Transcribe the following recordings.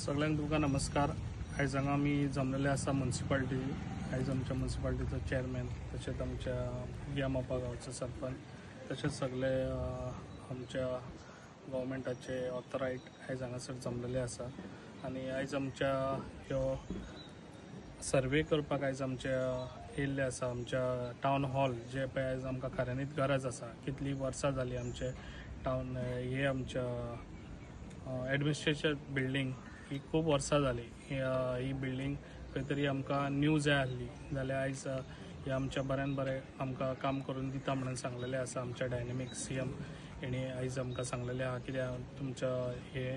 सगळ्यांक तुमकां नमस्कार। आयज हांगा आमी जमलेले आसा म्युनिसिपालिटी। आयज आमच्या म्युनिसिपालिटीचो चेअरमॅन, तशेंच आमच्या गियामोपा गांवचो सरपंच, तशेंच सगळे आमच्या गव्हर्मेंटाचे ऑथरायट आयज हांगासर जमलेले आसा। आनी आयज आमच्या ह्यो सर्वे करपाक आयज आमचे येयल्ले आसा। आमच्या टावन हॉल जे पळय आयज आमकां खऱ्यांनीच गरज आसा। कितली वर्सां जाली आमचे टावन हे आमच्या एडमिनिस्ट्रेशन बिल्डींग ही खूब वर्सां जाली। ही बिल्डींग खंय तरी आमकां न्यू जाय आसली, जाल्यार आयज हे आमच्या बऱ्यान बरें आमकां काम करून दिता म्हणून सांगलेलें आसा। आमच्या डायनेमीक सीएम हेणी आयज आमकां सांगलेलें आहा कित्याक तुमच्या हे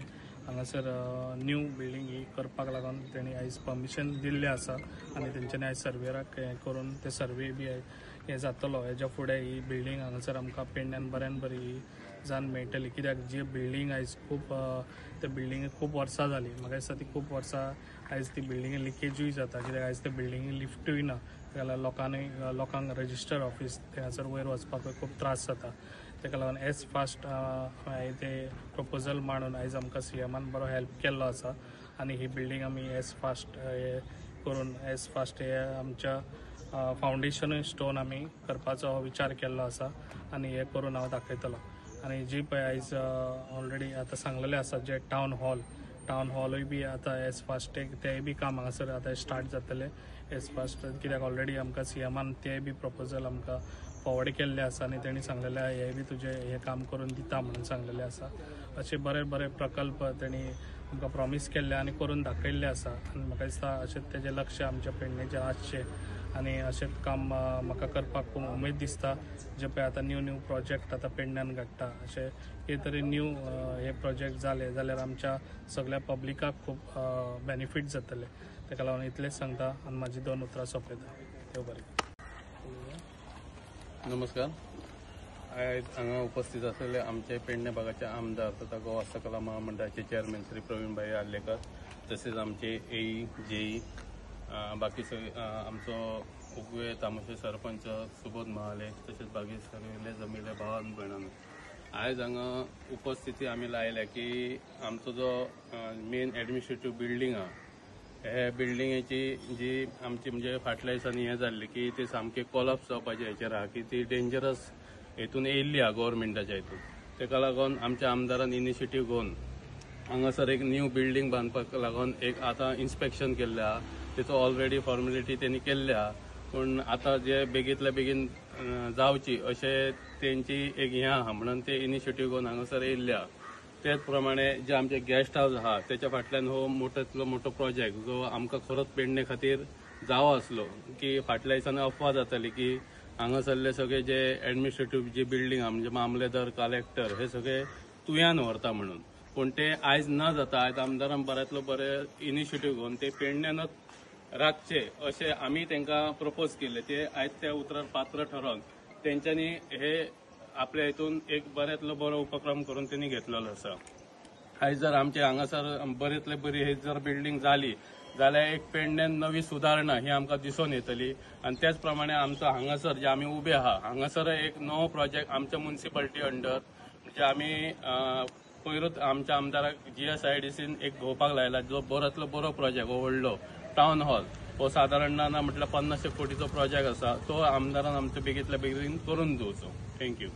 हांगासर न्यू बिल्डींग ही करपाक लागून तेणी आयज परमिशन दिल्लें आसा। आनी तेंच्यांनी आयज सर्वेराक हें करून ते सर्वे बी हें जातलो। हेज्या फुडें ही बिल्डींग हांगासर आमकां पेडण्यान बऱ्यान बरी जावन मेळटली, कित्याक जी बिल्डींग आयज खूब त्या बिल्डींगेक खूब वर्सां जाली। म्हाका दिसता ती खूब वर्सां आयज ती बिल्डींगे लिकेजूय जाता, कित्याक आयज त्या बिल्डींगे लिफ्टूय ना। जाल्यार लोकांक रजिस्टर ऑफिस थंयसर वयर वचपाक खूब त्रास जाता। ताका लागून एज फास्ट ते प्रपोजल मांडून आयज आमकां सीएमान बरो हेल्प केल्लो आसा। आनी ही बिल्डींग आमी एज फास्ट करून एज फास्ट हे आमच्या फावंडेशन स्टोन आमी करपाचो विचार केल्लो आसा। आनी हे करून हांव दाखयतलो। आनी जी पळय आयज ऑलरेडी आतां सांगलेलें आसा जे टावन हॉलूय बी आतां एज फास्ट तेय बी काम हांगासर आतां स्टार्ट जातलें एज फास्ट, कित्याक ऑलरेडी आमकां सीएमान ते बी प्रपोजल आमकां फॉरवर्ड केल्ले आसा। आनी तेणी सांगलेलें आहा हे बी तुजें हे काम करून दिता म्हणून सांगलेलें आसा। अशे बरे बरे प्रकल्प तेणी आमकां प्रॉमीस केल्ले आनी करून दाखयल्ले आसा। आनी म्हाका दिसता अशेंच तेजें लक्ष आमच्या पेडणेचेर आसचें आनी अशेंच काम म्हाका करपाक खूब उमेद दिसता। जे पळय आतां न्यू प्रोजेक्ट आतां पेडण्यान घडटा, अशे कितें तरी न्यू हे प्रोजेक्ट जाले जाल्यार आमच्या सगळ्या पब्लिकाक खूब बेनिफीट जातले। ताका लागून इतलेंच सांगता आनी म्हाजी 2 उतरां सोंपयता। देव बरें। नमस्कार। आयज हांगा उपस्थित आसलेले आमचे पेडणे भागाचे आमदार तथा गोवा हस्तकला महामंडळाचे चेअरमॅन श्री प्रवीणभाई आर्लेकर, तसेच आमचे एई जेई बाकी आमचो उगवे तामोशे सरपंच सुबोध महाले, तसेच बाकी सगळे जमिल्ले भावान भयणान आयज हांगा उपस्थिती आमी लायल्या की आमचो जो मेन एडमिनिस्ट्रेटिव्ह बिल्डींग आहा हे बिल्डिंगेची जी आमची म्हणजे फाटल्या दिसांनी हे जाल्ली की ती सामकी कोलॅप्स जावपाचे हेचेर आहा की ती डेंजरस हेतून येयल्ली आहा गव्हर्मेंटाच्या हितून। ताका लागून आमच्या आमदारान इनिशिएटीव घेवन हांगासर एक न्यू बिल्डींग बांदपाक लागून एक आतां इन्स्पेक्शन केल्लें आहा। तेचो ऑलरेडी फॉर्मेलिटी तेणी केल्ले आहा, पूण आतां जे बेगींतल्या बेगीन जावची अशें तेंची एक हें आहा म्हणून ते इनिशिएटीव घेवन हांगासर येयल्ले आहा। तेच प्रमाणे जे आमचे गेस्ट हाऊस आहा तेच्या फाटल्यान हो मोठ्यांतलो मोठो प्रोजेक्ट जो आमकां खरोच पेडणे खातीर जावो आसलो की फाटल्या दिसांनी अफवा जाताली की हांगासरले सगळे जे एडमिनिस्ट्रेटिव्ह जी बिल्डींग आहा म्हणजे मामलेदार कलेक्टर हे सगळे तुय्यान व्हरता म्हणून, पूण ते आयज न जाता आयज आमदारान बऱ्यांतलो बरें इनिशिएटीव घेवन ते पेडण्यानच राखचे अशें आमी तांकां प्रपोज केले। ते आयज त्या उतरार पात्र ठरोवन तेंच्यांनी हे आपल्या हितून एक बऱ्यांतलो बरो उपक्रम करून तेणी घेतलेलो आसा। आयज जर आमचे हांगासर बरेंतले बरी ही जर बिल्डींग जाली जाल्यार एक पेडण्यान नवी सुदारणा ही आमकां दिसून येतली। आनी त्याच प्रमाणे आमचो हांगासर जे आमी उबे आहा हांगासर एक नवो प्रोजेक्ट आमच्या म्युनिसिपालिटी अंडर म्हणजे आमी पयरूच आमच्या आमदाराक GSIDCन एक घेवपाक लायला जो बरोतलो बरो प्रोजेक्ट हो व्हडलो टावन हॉल हो सादारण ना म्हटल्यार 50 कोटीचो प्रोजेक्ट आसा। तो आमदारान आमच्या बेगींतल्या बेगीन करून दिवचो। थँक्यू।